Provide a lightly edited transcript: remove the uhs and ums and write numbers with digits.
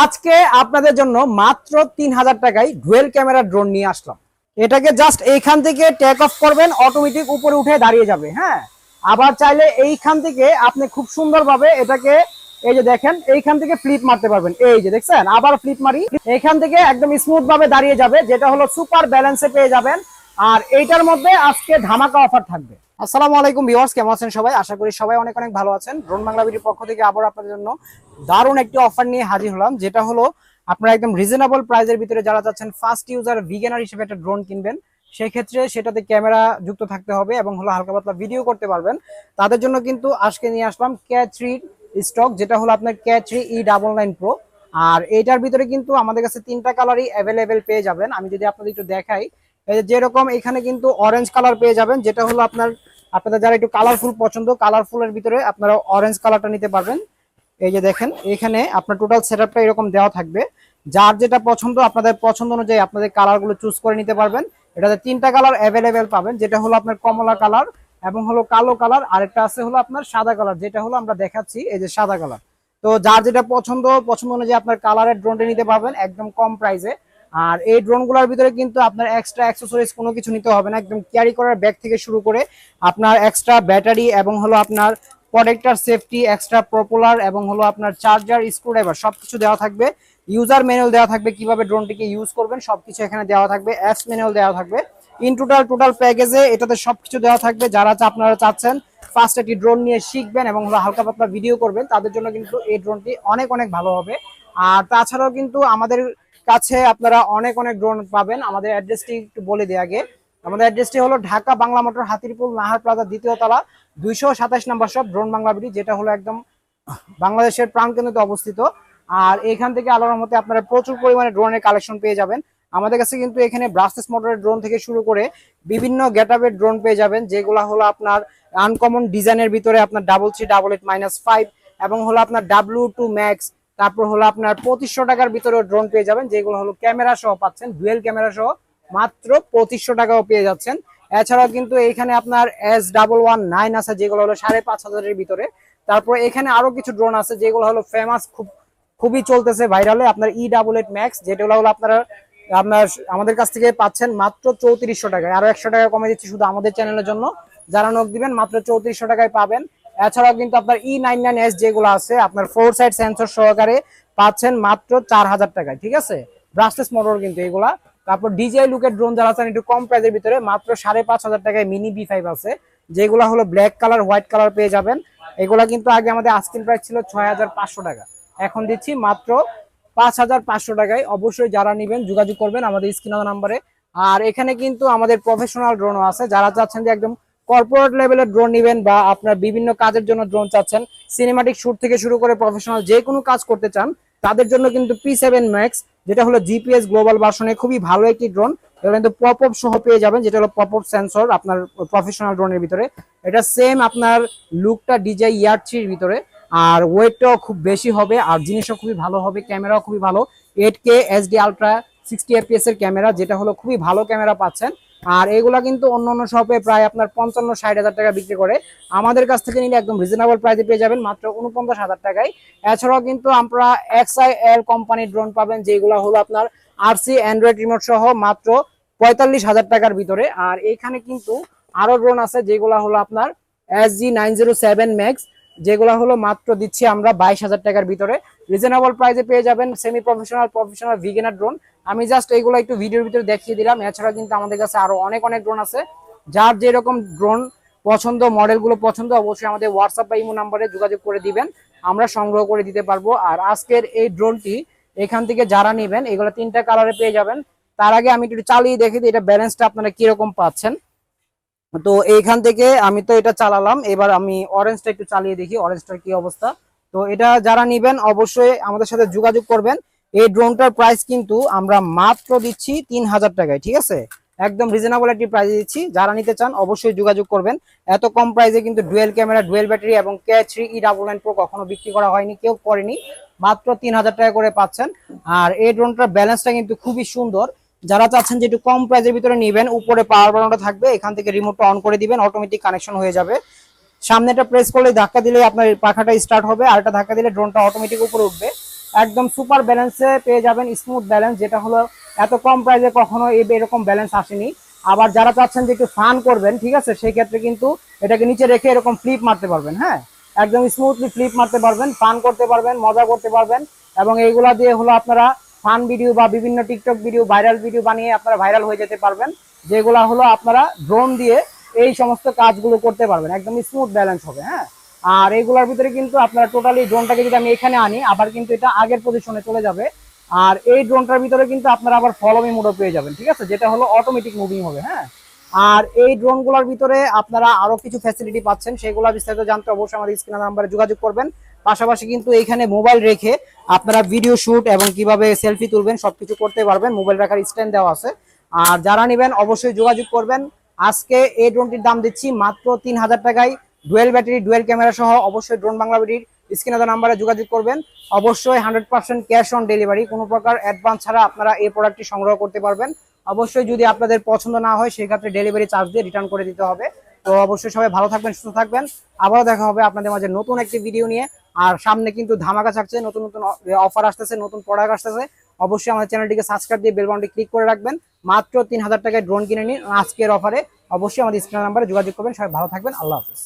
আজকে আপনাদের জন্য মাত্র 3000 টাকায় ডুয়েল ক্যামেরা ড্রোন নিয়ে আসলাম। এটাকে জাস্ট এইখান থেকে টেক অফ করবেন, অটোমেটিক উপরে উঠে দাঁড়িয়ে যাবে। হ্যাঁ, আবার চাইলে এইখান থেকে আপনি খুব সুন্দরভাবে এটাকে এই যে দেখেন এইখান থেকে ফ্লিপ মারতে পারবেন। এই যে দেখছেন, আবার ফ্লিপ মারি, এইখান থেকে একদম স্মুথ ভাবে দাঁড়িয়ে যাবে, যেটা হলো সুপার ব্যালেন্সে পেয়ে যাবেন। আর এইটার মধ্যে আজকে ধামাকা অফার থাকবে। আসসালামু আলাইকুম ভিউয়ার্স, কেমন আছেন সবাই? আশা করি সবাই অনেক অনেক ভালো আছেন। ড্রোন বাংলা ভিডিওর পক্ষ থেকে আবার আপনাদের জন্য দারুণ একটি অফার নিয়ে হাজির হলাম, যেটা হলো আপনারা একদম রিজনেবল প্রাইসের ভিতরে যারা চাচ্ছেন ফার্স্ট ইউজার বিগিনার হিসেবে একটা ড্রোন কিনবেন, সেই ক্ষেত্রে সেটাতে ক্যামেরা যুক্ত থাকতে হবে এবং হলো হালকা পাতলা ভিডিও করতে পারবেন, তাদের জন্য কিন্তু আজকে নিয়ে আসলাম K3 স্টক, যেটা হলো আপনার K3E99 Pro। আর এইটার ভিতরে কিন্তু আমাদের কাছে তিনটা কালারই অ্যাভেলেবেল পেয়ে যাবেন। আমি যদি আপনাদের একটু দেখাই, যেরকম এখানে কিন্তু অরেঞ্জ কালার পেয়ে যাবেন, যেটা হলো আপনাদের যারা একটু কালারফুল পছন্দ, কালারফুলের ভিতরে আপনারা অরেঞ্জ কালারটা নিতে পারবেন। এই যে দেখেন, এখানে আপনার টোটাল সেটআপটা এরকম দেওয়া থাকবে। যার যেটা পছন্দ আপনাদের পছন্দ অনুযায়ী আপনাদের কালারগুলো চুজ করে নিতে পারবেন। এটাতে তিনটা কালার অ্যাভেলেবেল পাবেন, যেটা হলো আপনার কমলা কালার এবং হলো কালো কালার, আরেকটা আছে হলো আপনার সাদা কালার, যেটা হলো আমরা দেখাচ্ছি এই যে সাদা কালার। তো যার যেটা পছন্দ অনুযায়ী আপনার কালারের ড্রোনটা নিতে পারবেন একদম কম প্রাইসে। আর এই ড্রোনগুলোর ভিতরে কিন্তু আপনার এক্সট্রা অ্যাক্সেসরিজ কোনো কিছু নিতে হবে না, একদম ক্যারি করার ব্যাগ থেকে শুরু করে আপনার এক্সট্রা ব্যাটারি এবং হলো আপনার প্রোটেক্টর সেফটি, এক্সট্রা প্রপোলার এবং হলো আপনার চার্জার, স্ক্রুড্রাইভার সবকিছু দেওয়া থাকবে। ইউজার ম্যানুয়াল দেওয়া থাকবে, কিভাবে ড্রোনটিকে ইউজ করবেন সবকিছু এখানে দেওয়া থাকবে। অ্যাপস ম্যানুয়াল দেওয়া থাকবে। ইন টোটাল প্যাকেজে এটাতে সবকিছু দেওয়া থাকবে। যারা আপনারা চাচ্ছেন ফার্স্ট একটি ড্রোন নিয়ে শিখবেন এবং হলো হালকা পাতলা ভিডিও করবেন, তাদের জন্য কিন্তু এই ড্রোনটি অনেক অনেক ভালো হবে। আর তাছাড়াও কিন্তু আমাদের কাছে আপনারা অনেক অনেক ড্রোন পাবেন। আমাদের অ্যাড্রেসটি একটু বলে দিই আগে। আমাদের অ্যাড্রেসটি হলো ঢাকা বাংলা মোটর, হাতিরপুল, নাহার প্লাজা, দ্বিতীয় তলা, 227 নম্বর শপ, ড্রোন বাংলা ভিডি, যেটা হলো একদম বাংলাদেশের প্রাণকেন্দ্রে অবস্থিত। আর এখান থেকে আল্লাহর রহমতে আপনারা প্রচুর পরিমাণে ড্রোনের কালেকশন পেয়ে যাবেন। আমাদের কাছে কিন্তু এখানে ব্রাসলেস মোটরের ড্রোন থেকে শুরু করে বিভিন্ন গেটআপের ড্রোন পেয়ে যাবেন, যেগুলো হলো আপনার আনকমন ডিজাইনের ভিতরে আপনার 3388-5 এবং হলো আপনার W2 ম্যাক্স। তারপর হলো আপনার 2500 টাকার ভিতরে ড্রোন পেয়ে যাবেন, যেগুলো হলো ক্যামেরা সহ পাচ্ছেন, ডুয়েল ক্যামেরা সহ মাত্র 2500 টাকাও পেয়ে যাচ্ছেন। এছাড়াও কিন্তু এখানে আপনার S119 আছে, যেগুলো হলো 5500 ভিতরে। তারপর এখানে আরো কিছু ড্রোন আছে যেগুলো হলো ফেমাস, খুবই চলতেছে ভাইরালে, আপনার E88 ম্যাক্স, যেটা হলো আপনারা আমাদের কাছ থেকে পাচ্ছেন মাত্র 3400 টাকায়। আরো 100 টাকা কমে দিচ্ছি শুধু আমাদের চ্যানেলের জন্য, যারা নক দিবেন মাত্র 3400 টাকায় পাবেন। এছাড়াও কিন্তু আপনার E99S যেগুলো আছে আপনার 4 সাইড সেন্সর সহকারে পাচ্ছেন মাত্র 4000 টাকায়, ঠিক আছে, ব্রাসলেস মোটর কিন্তু এগুলা। তারপর ডিজিআই লুকের ড্রোন যারা আছেন একটু কম প্রাইসের ভিতরে মাত্র 5500 টাকায় মিনি B5 আছে, যেগুলো হলো ব্ল্যাক কালার, হোয়াইট কালার পেয়ে যাবেন। এগুলা কিন্তু আগে আমাদের আস্কিং প্রাইস ছিল 6500 টাকা, এখন দিচ্ছি মাত্র 5500 টাকায়। অবশ্যই যারা নেবেন যোগাযোগ করবেন আমাদের স্ক্রিনে নাম্বারে। আর এখানে কিন্তু আমাদের প্রফেশনাল ড্রোনও আছে, যারা চাচ্ছেন যে একদম কর্পোরেট লেভেলের ড্রোন নেবেন বা আপনার বিভিন্ন কাজের জন্য ড্রোন চাচ্ছেন, সিনেমাটিক শুট থেকে শুরু করে প্রফেশনাল যে কোনো কাজ করতে চান, তাদের জন্য কিন্তু P7 ম্যাক্স, যেটা হলো জিপিএস গ্লোবাল ভার্সনে খুবই ভালো একটি ড্রোন। এটা কিন্তু পপ আপ সহ পেয়ে যাবেন, যেটা হলো পপ আপ সেন্সর আপনার প্রফেশনাল ড্রোনের ভিতরে। এটা সেম আপনার লুকটা DJI Air 3 ভিতরে, আর ওয়েটটাও খুব বেশি হবে, আর জিনিসও খুবই ভালো হবে, ক্যামেরাও খুবই ভালো। 8K HD আলট্রা 60 FPS এর ক্যামেরা, যেটা হলো খুবই ভালো ক্যামেরা পাচ্ছেন। আর এগুলা কিন্তু অন্য শপে প্রায় আপনার 55-60 হাজার টাকা বিক্রি করে, আমাদের কাছ থেকে নিলে একদম রিজনেবল প্রাইসে পেয়ে যাবেন মাত্র 49,000 টাকায়। এছাড়াও কিন্তু আমরা XIL কোম্পানির ড্রোন পাবেন, যেগুলো হলো আপনার RC অ্যান্ড্রয়েড রিমোট সহ মাত্র 45,000 টাকার ভিতরে। আর এখানে কিন্তু আরো ড্রোন আছে, যেগুলো হলো আপনার SG907 ম্যাক্স, যেগুলো হলো মাত্র দিচ্ছি আমরা 22,000 টাকার ভিতরে, রিজনেবল প্রাইসে পেয়ে যাবেন। সেমি প্রফেশনাল বিগিনার ড্রোন আমি জাস্ট এইগুলো একটু ভিডিওর ভিতরে দেখিয়ে দিলাম। এছাড়া কিন্তু আমাদের কাছে আরো অনেক অনেক ড্রোন আছে, যার যেরকম ড্রোন পছন্দ, মডেলগুলো পছন্দ, অবশ্যই আমাদের হোয়াটসঅ্যাপ বা ইমো নাম্বারে যোগাযোগ করে দিবেন, আমরা সংগ্রহ করে দিতে পারবো। আর আজকের এই ড্রোনটি এখান থেকে যারা নেবেন, এগুলো তিনটা কালারে পেয়ে যাবেন। তার আগে আমি একটু চালিয়ে দেখি দিই এটা ব্যালেন্সটা আপনারা কিরকম পাচ্ছেন। তো এইখান থেকে আমি তো এটা চালালাম, এবার আমি অরেঞ্জটা একটু চালিয়ে দেখি অরেঞ্জটার কি অবস্থা। তো এটা যারা নিবেন অবশ্যই আমাদের সাথে যোগাযোগ করবেন। এই ড্রোনটার প্রাইস কিন্তু আমরা মাত্র দিচ্ছি 3000 টাকায়, ঠিক আছে, একদম রিজনেবল একটি প্রাইসে দিচ্ছি। যারা নিতে চান অবশ্যই যোগাযোগ করবেন। এত কম প্রাইসে কিন্তু ডুয়েল ক্যামেরা, ডুয়েল ব্যাটারি এবং K3E99 Pro কখনো বিক্রি করা হয়নি, কেউ করেনি, মাত্র 3000 টাকা করে পাচ্ছেন। আর এই ড্রোনটার ব্যালেন্সটা কিন্তু খুবই সুন্দর। যারা চাচ্ছেন যে একটু কম প্রাইসের ভিতরে নেবেন, উপরে পাওয়ার বাটনটা থাকবে, এখান থেকে রিমোটটা অন করে দিবেন, অটোমেটিক কানেকশন হয়ে যাবে। সামনেটা প্রেস করলে ধাক্কা দিলে আপনার পাখাটা স্টার্ট হবে, আর একটা ধাক্কা দিলে ড্রোনটা অটোমেটিক উপরে উঠবে। একদম সুপার ব্যালেন্সে পেয়ে যাবেন, স্মুথ ব্যালেন্স, যেটা হলো এত কম প্রাইসে কখনো এরকম ব্যালেন্স আসেনি। আবার যারা চাচ্ছেন যে একটু ফান করবেন, ঠিক আছে, সেই ক্ষেত্রে কিন্তু এটাকে নিচে রেখে এরকম ফ্লিপ মারতে পারবেন। হ্যাঁ, একদম স্মুথলি ফ্লিপ মারতে পারবেন, ফান করতে পারবেন, মজা করতে পারবেন। এবং এইগুলা দিয়ে হলো আপনারা ফান ভিডিও বা বিভিন্ন টিকটক ভিডিও, ভাইরাল ভিডিও বানিয়ে আপনারা ভাইরাল হয়ে যেতে পারবেন, যেগুলা হলো আপনারা ড্রোন দিয়ে এই সমস্ত কাজগুলো করতে পারবেন। একদম স্মুথ ব্যালেন্স হবে। হ্যাঁ, আর এইগুলোর ভিতরে কিন্তু আপনারা টোটালি ড্রোনটাকে যদি আমি এখানে আনি, আবার কিন্তু এটা আগের পজিশনে চলে যাবে। আর এই ড্রোনটার ভিতরে কিন্তু আপনারা আবার ফলো মি মোডও পেয়ে যাবেন, ঠিক আছে, যেটা হলো অটোমেটিক মুভিং হবে। হ্যাঁ, আর এই ড্রোনগুলোর ভিতরে আপনারা আরো কিছু ফ্যাসিলিটি পাচ্ছেন, সেগুলো বিস্তারিত জানতে অবশ্যই আমাদের স্ক্রিনের নাম্বারে যোগাযোগ করবেন। পাশাপাশি কিন্তু এইখানে মোবাইল রেখে আপনারা ভিডিও শুট এবং কিভাবে সেলফি তুলবেন সবকিছু করতে পারবেন, মোবাইল রাখার স্ট্যান্ড দেওয়া আছে। আর যারা নেবেন অবশ্যই যোগাযোগ করবেন। আজকে এই ড্রোনটির দাম দিচ্ছি মাত্র 3000 টাকায়, ডুয়েল ব্যাটারি, ডুয়েল ক্যামেরা সহ। অবশ্যই ড্রোন বাংলা বিডির স্ক্রিনে দেওয়া নাম্বারে যোগাযোগ করবেন। অবশ্যই 100% ক্যাশ অন ডেলিভারি, কোনো প্রকার অ্যাডভান্স ছাড়া আপনারা এই প্রোডাক্টটি সংগ্রহ করতে পারবেন। অবশ্যই যদি আপনাদের পছন্দ না হয় সেই ক্ষেত্রে ডেলিভারি চার্জ দিয়ে রিটার্ন করে দিতে হবে। তো অবশ্যই সবাই ভালো থাকবেন, সুস্থ থাকবেন। আবারও দেখা হবে আপনাদের মাঝে নতুন একটি ভিডিও নিয়ে। আর সামনে কিন্তু ধামাকা থাকছে, নতুন নতুন অফার আসতেছে, নতুন প্রোডাক্ট আসতেছে। অবশ্যই আমাদের চ্যানেলটিকে সাবস্ক্রাইব দিয়ে বেল বাটনটি ক্লিক করে রাখবেন। মাত্র 3000 টাকায় ড্রোন কিনে নিন আজকের অফারে। অবশ্যই আমাদের স্ক্রিন নাম্বারে যোগাযোগ করবেন। সবাই ভালো থাকবেন, আল্লাহ হাফেজ।